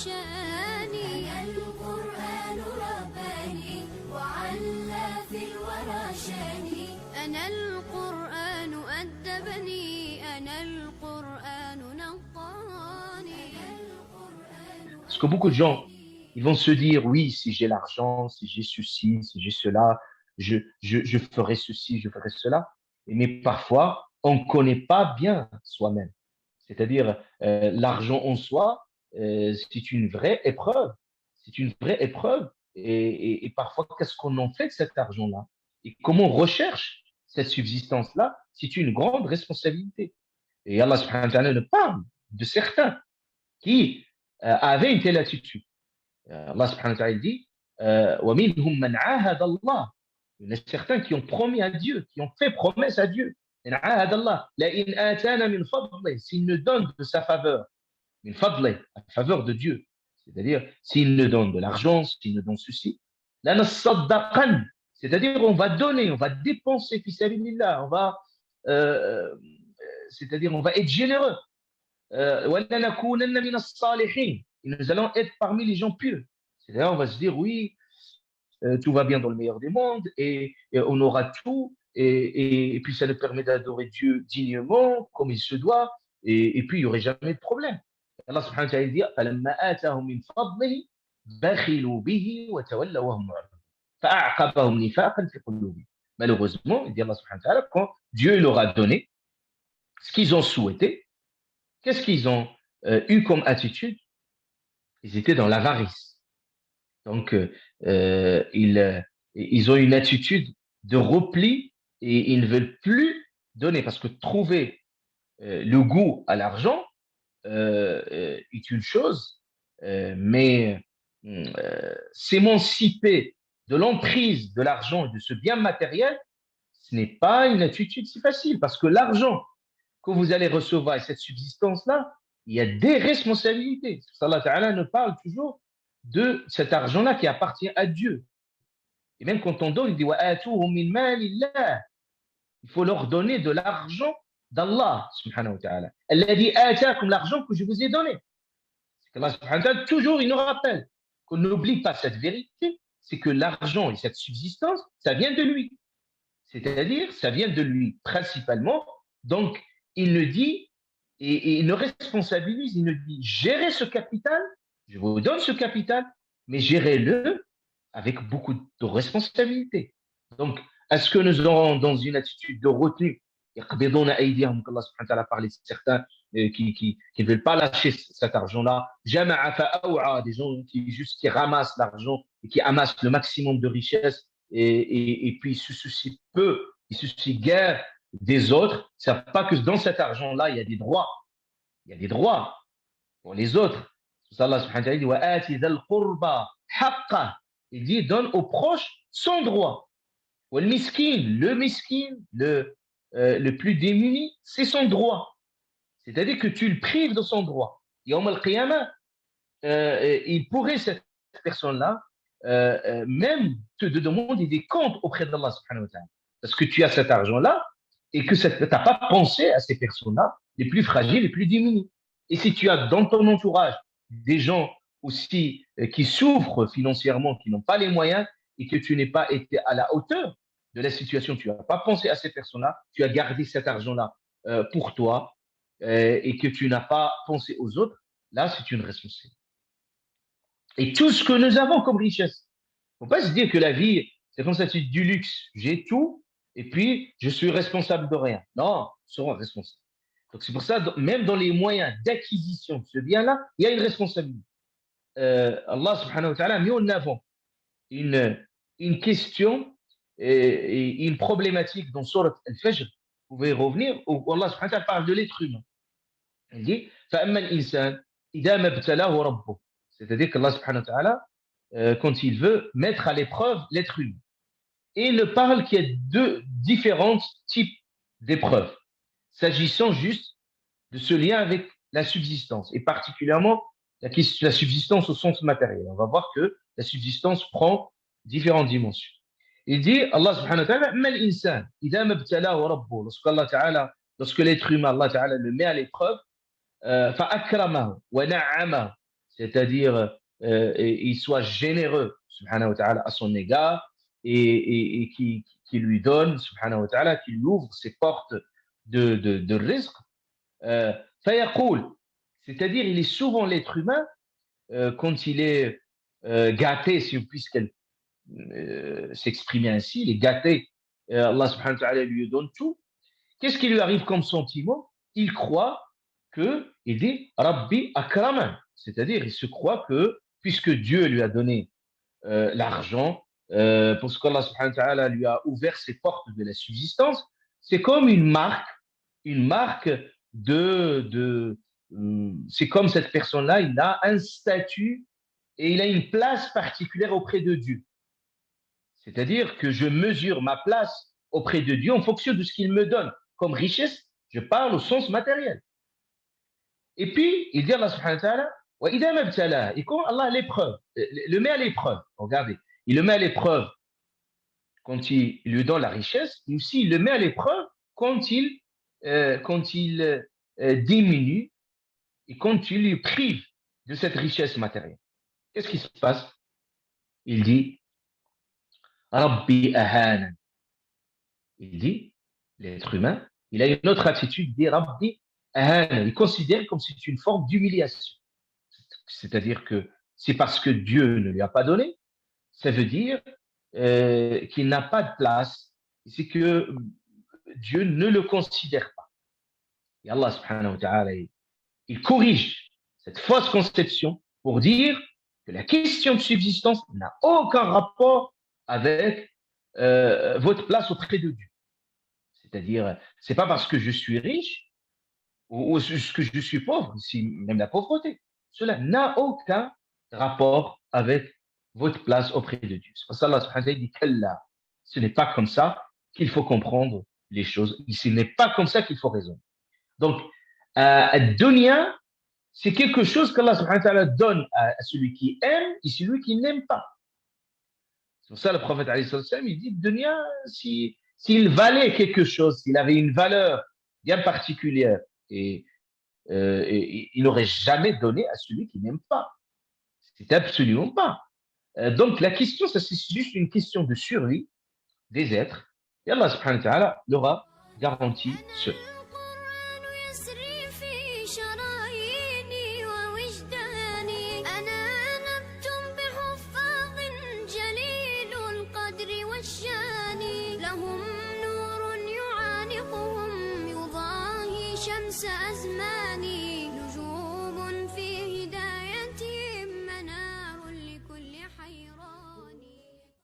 شاني. أنا القرآن رباني وعلى في الورى شاني. أنا القرآن أدبني. أنا القرآن نقاني. Parce que beaucoup de gens, ils vont se dire, oui, si j'ai l'argent, si j'ai ceci, si j'ai cela, je ferai ceci, je ferai cela. Mais parfois, on ne connaît pas bien soi-même. C'est-à-dire, l'argent en soi, c'est une vraie épreuve. C'est une vraie épreuve. Et parfois, qu'est-ce qu'on en fait de cet argent-là? Et comment on recherche cette subsistance-là? C'est une grande responsabilité. Et Allah subhanahu wa ta'ala nous parle de certains qui avaient une telle attitude. Allah subhanahu wa ta'ala dit وَمِنْهُمْ مَنْ عَاهَدَ اللَّهِ. Il y en a certains qui ont promis à Dieu, qui ont fait promesse à Dieu. عَاهَدَ اللَّهِ لَإِنْ آتَانَ مِنْ فَضْلِهِ. S'il nous donne de sa faveur, min fadlih, la faveur de Dieu, c'est-à-dire s'il nous donne de l'argent, s'il nous donne ceci, لَنَصَّدَّقَنَّ. C'est-à-dire on va donner, on va dépenser fi sabilillah, on va c'est-à-dire on va être généreux. وَلَنَكُونَنَّ مِنَ الصَّالِحِينَ. Et nous allons être parmi les gens pieux. C'est-à-dire on va se dire oui, tout va bien dans le meilleur des mondes et on aura tout et puis ça nous permet d'adorer Dieu dignement comme il se doit et puis il n'y aurait jamais de problème. Allah subhanahu wa ta'ala dit فَلَمَّا آتَاهُم مِّن فَضْلِهِ بَخِلُوا بِهِ وَتَوَلَّوْا وَهُم مُعْرِضُونَ فَأَعْقَبَهُمْ نِفَاقًا في قلوبهم. Malheureusement, il dit Allah subhanahu wa ta'ala, quand Dieu leur a donné ce qu'ils ont souhaité, qu'est-ce qu'ils ont eu comme attitude? Ils étaient dans l'avarice. Donc, ils ont une attitude de repli et ils ne veulent plus donner parce que trouver le goût à l'argent est une chose, mais s'émanciper de l'emprise de l'argent et de ce bien matériel, ce n'est pas une attitude si facile parce que l'argent que vous allez recevoir et cette subsistance-là, il y a des responsabilités. Allah Ta'ala nous parle toujours de cet argent-là qui appartient à Dieu. Et même quand on donne, il dit وَآتُوهُم مِّن مَالِ اللَّهِ. Il faut leur donner de l'argent d'Allah subhanahu wa ta'ala. الَّذِي آتَاكُمْ, l'argent que je vous ai donné. C'est qu'Allah subhanahu wa ta'ala, toujours, il nous rappelle qu'on n'oublie pas cette vérité, c'est que l'argent et cette subsistance, ça vient de lui. C'est-à-dire, ça vient de lui principalement. Donc, il le dit et il nous responsabilise, il nous dit, gérez ce capital, je vous donne ce capital, mais gérez-le avec beaucoup de responsabilité. Donc, est-ce que nous aurons dans une attitude de retenue, qu'Allah subhanahu wa ta'ala a parlé de certains qui ne veulent pas lâcher cet argent-là, des gens qui ramassent l'argent et qui amassent le maximum de richesse et puis ils se soucient peu, ils se soucient guère des autres, ils ne savent pas que dans cet argent-là, il y a des droits. Il y a des droits pour les autres. Allah subhanahu wa ta'ala dit il dit donne aux proches son droit. Le miskin, le plus démuni, c'est son droit. C'est-à-dire que tu le prives de son droit. Yawm al-Qiyamah, il pourrait, cette personne-là, même te demander des comptes auprès d'Allah subhanahu wa ta'ala. Parce que tu as cet argent-là et que tu n'as pas pensé à ces personnes-là, les plus fragiles, les plus démunis. Et si tu as dans ton entourage des gens aussi qui souffrent financièrement, qui n'ont pas les moyens et que tu n'es pas été à la hauteur de la situation, tu n'as pas pensé à ces personnes-là, tu as gardé cet argent-là pour toi et que tu n'as pas pensé aux autres, là, c'est une responsabilité. Et tout ce que nous avons comme richesse, il ne faut pas se dire que la vie, c'est comme ça, c'est du luxe. J'ai tout et puis je suis responsable de rien. Non, nous serons responsables. Donc c'est pour ça, même dans les moyens d'acquisition de ce bien-là, il y a une responsabilité. Allah subhanahu wa ta'ala a mis en avant une question et une problématique dans Surat Al-Fajr. Vous pouvez revenir où Allah subhanahu wa ta'ala parle de l'être humain. Il dit فَأَمَّا الْإِنسَانِ إِذَا مَا ابْتَلَاهُ رَبُّهُ. C'est-à-dire qu'Allah subhanahu wa ta'ala, quand il veut mettre à l'épreuve l'être humain. Et il ne parle qu'il y a deux différents types d'épreuves, s'agissant juste de ce lien avec la subsistance, et particulièrement la subsistance au sens matériel. On va voir que la subsistance prend différentes dimensions. Il dit, Allah subhanahu wa ta'ala, mal insan, idha mabtalahu rabbuh, lorsque l'être humain, Allah ta'ala, le met à l'épreuve, fa akramahu wa na'amahu, c'est-à-dire il soit généreux, subhanahu wa ta'ala, à son égard, et qui lui donne, subhanahu wa ta'ala, qui lui ouvre ses portes de rizq. Fayaqul, c'est-à-dire il est souvent l'être humain, quand il est gâté, si on puisse s'exprimer ainsi, il est gâté, Allah subhanahu wa ta'ala lui donne tout. Qu'est-ce qui lui arrive comme sentiment? Il croit que, il dit Rabbi akraman, c'est-à-dire il se croit que, puisque Dieu lui a donné l'argent, parce qu'Allah subhanahu wa ta'ala lui a ouvert ses portes de la subsistance, c'est comme une marque c'est comme cette personne-là, il a un statut et il a une place particulière auprès de Dieu. C'est-à-dire que je mesure ma place auprès de Dieu en fonction de ce qu'il me donne. Comme richesse, je parle au sens matériel. Et puis, il dit Allah subhanahu wa ta'ala, et quand Allah le met à l'épreuve, regardez, il le met à l'épreuve quand il lui donne la richesse, et aussi il le met à l'épreuve quand il diminue et quand il lui prive de cette richesse matérielle. Qu'est-ce qui se passe? Il dit Rabbi ahana. Il dit, l'être humain, il a une autre attitude, il dit Rabbi ahana. Il considère comme si c'est une forme d'humiliation. C'est-à-dire que c'est parce que Dieu ne lui a pas donné, ça veut dire qu'il n'a pas de place, c'est que Dieu ne le considère pas. Et Allah subhanahu wa ta'ala, il corrige cette fausse conception pour dire que la question de subsistance n'a aucun rapport avec votre place auprès de Dieu. C'est-à-dire, c'est pas parce que je suis riche ou que je suis pauvre, même la pauvreté. Cela n'a aucun rapport avec votre place auprès de Dieu. C'est pour ça Allah subhanahu wa ta'ala dit qu'Allah, ce n'est pas comme ça qu'il faut comprendre les choses. Ce n'est pas comme ça qu'il faut raisonner. Donc, dunya, c'est quelque chose qu'Allah subhanahu wa ta'ala donne à celui qui aime et celui qui n'aime pas. C'est pour ça le prophète alayhi salam, il dit dunya, s'il valait quelque chose, s'il avait une valeur bien particulière, et il n'aurait jamais donné à celui qui n'aime pas. C'est absolument pas. Donc la question, ça c'est juste une question de survie des êtres. Et Allah subhanahu wa ta'ala leur a garanti ce. شمس أزماني